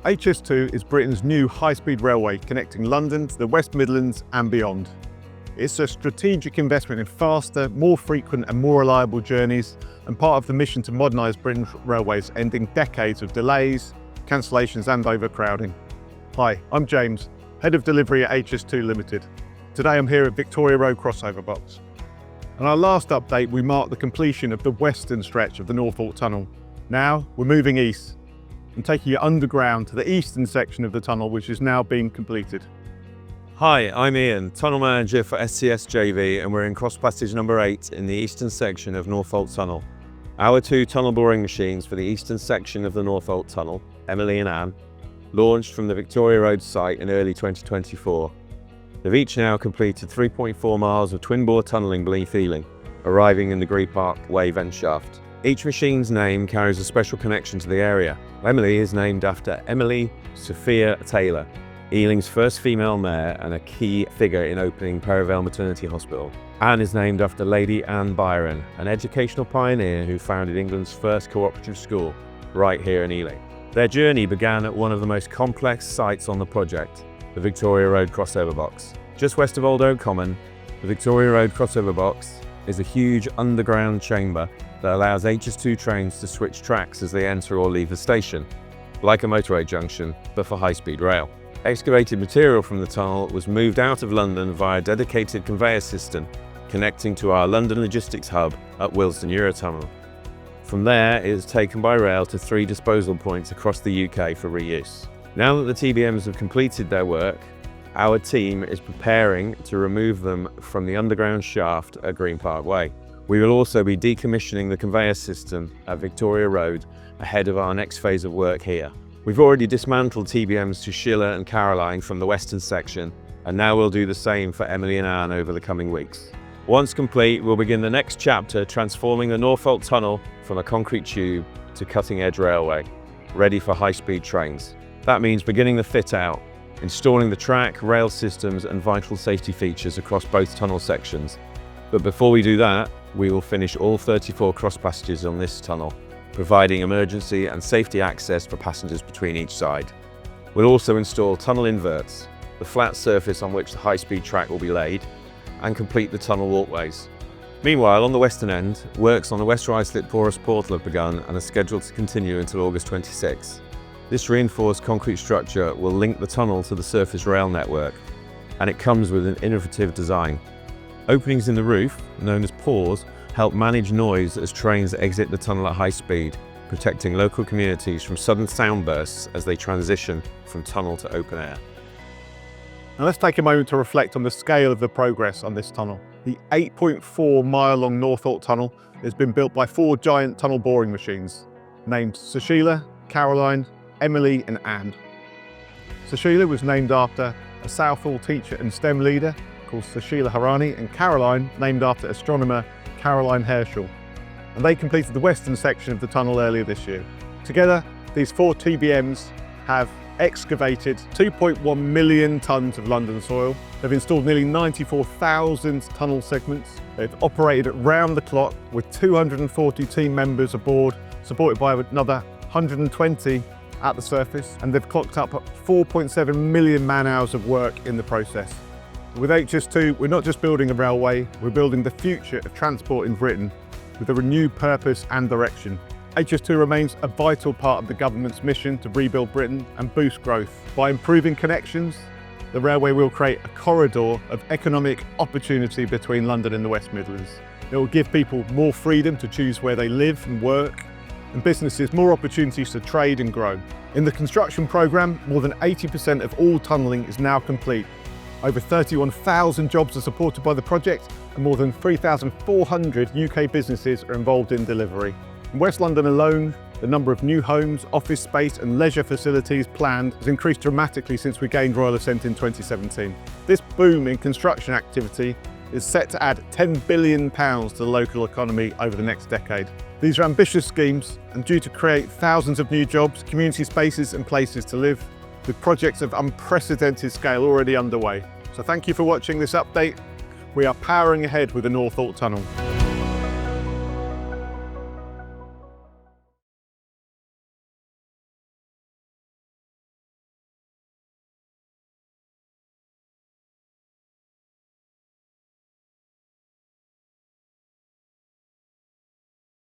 HS2 is Britain's new high-speed railway connecting London to the West Midlands and beyond. It's a strategic investment in faster, more frequent and more reliable journeys, and part of the mission to modernise Britain's railways, ending decades of delays, cancellations and overcrowding. Hi, I'm James, Head of Delivery at HS2 Limited. Today I'm here at Victoria Road crossover box. On our last update we marked the completion of the western stretch of the Northolt Tunnel. Now we're moving east and taking you underground to the eastern section of the tunnel, which is now being completed. Hi, I'm Ian, Tunnel Manager for SCS JV, and we're in cross passage number 8 in the eastern section of Northolt Tunnel. Our 2 tunnel boring machines for the eastern section of the Northolt Tunnel, Emily and Anne, launched from the Victoria Road site in early 2024. They've each now completed 3.4 miles of twin-bore tunnelling beneath Ealing, arriving in the Green Park Way vent shaft. Each machine's name carries a special connection to the area. Emily is named after Emily Sophia Taylor, Ealing's first female mayor and a key figure in opening Perivale Maternity Hospital. Anne is named after Lady Anne Byron, an educational pioneer who founded England's first cooperative school, right here in Ealing. Their journey began at one of the most complex sites on the project, the Victoria Road crossover box. Just west of Old Oak Common, the Victoria Road crossover box is a huge underground chamber that allows HS2 trains to switch tracks as they enter or leave the station, like a motorway junction, but for high-speed rail. Excavated material from the tunnel was moved out of London via a dedicated conveyor system connecting to our London logistics hub at Willesden Eurotunnel. From there, it is taken by rail to 3 disposal points across the UK for reuse. Now that the TBMs have completed their work, our team is preparing to remove them from the underground shaft at Green Park Way. We will also be decommissioning the conveyor system at Victoria Road ahead of our next phase of work here. We've already dismantled TBMs Sushila and Caroline from the western section, and now we'll do the same for Emily and Anne over the coming weeks. Once complete, we'll begin the next chapter transforming the Northolt Tunnel from a concrete tube to cutting-edge railway, ready for high-speed trains. That means beginning the fit-out, installing the track, rail systems and vital safety features across both tunnel sections. But before we do that, we will finish all 34 cross passages on this tunnel, providing emergency and safety access for passengers between each side. We'll also install tunnel inverts, the flat surface on which the high-speed track will be laid, and complete the tunnel walkways. Meanwhile, on the western end, works on the West Ruislip Porous Portal have begun and are scheduled to continue until August 26. This reinforced concrete structure will link the tunnel to the surface rail network, and it comes with an innovative design. Openings in the roof, known as pores, help manage noise as trains exit the tunnel at high speed, protecting local communities from sudden sound bursts as they transition from tunnel to open air. Now let's take a moment to reflect on the scale of the progress on this tunnel. The 8.4 mile long Northolt Tunnel has been built by 4 giant tunnel boring machines, named Sushila, Caroline, Emily and Anne. Sushila was named after a Southall teacher and STEM leader called Sushila Harani, and Caroline named after astronomer Caroline Herschel. And they completed the western section of the tunnel earlier this year. Together, these 4 TBMs have excavated 2.1 million tonnes of London soil. They've installed nearly 94,000 tunnel segments. They've operated round the clock with 240 team members aboard, supported by another 120 at the surface, and they've clocked up 4.7 million man-hours of work in the process. With HS2, we're not just building a railway, we're building the future of transport in Britain with a renewed purpose and direction. HS2 remains a vital part of the government's mission to rebuild Britain and boost growth. By improving connections, the railway will create a corridor of economic opportunity between London and the West Midlands. It will give people more freedom to choose where they live and work, and businesses more opportunities to trade and grow. In the construction programme, more than 80% of all tunnelling is now complete. Over 31,000 jobs are supported by the project, and more than 3,400 UK businesses are involved in delivery. In West London alone, the number of new homes, office space and leisure facilities planned has increased dramatically since we gained royal assent in 2017. This boom in construction activity is set to add £10 billion to the local economy over the next decade. These are ambitious schemes and due to create thousands of new jobs, community spaces and places to live, with projects of unprecedented scale already underway. So thank you for watching this update. We are powering ahead with the Northolt Tunnel.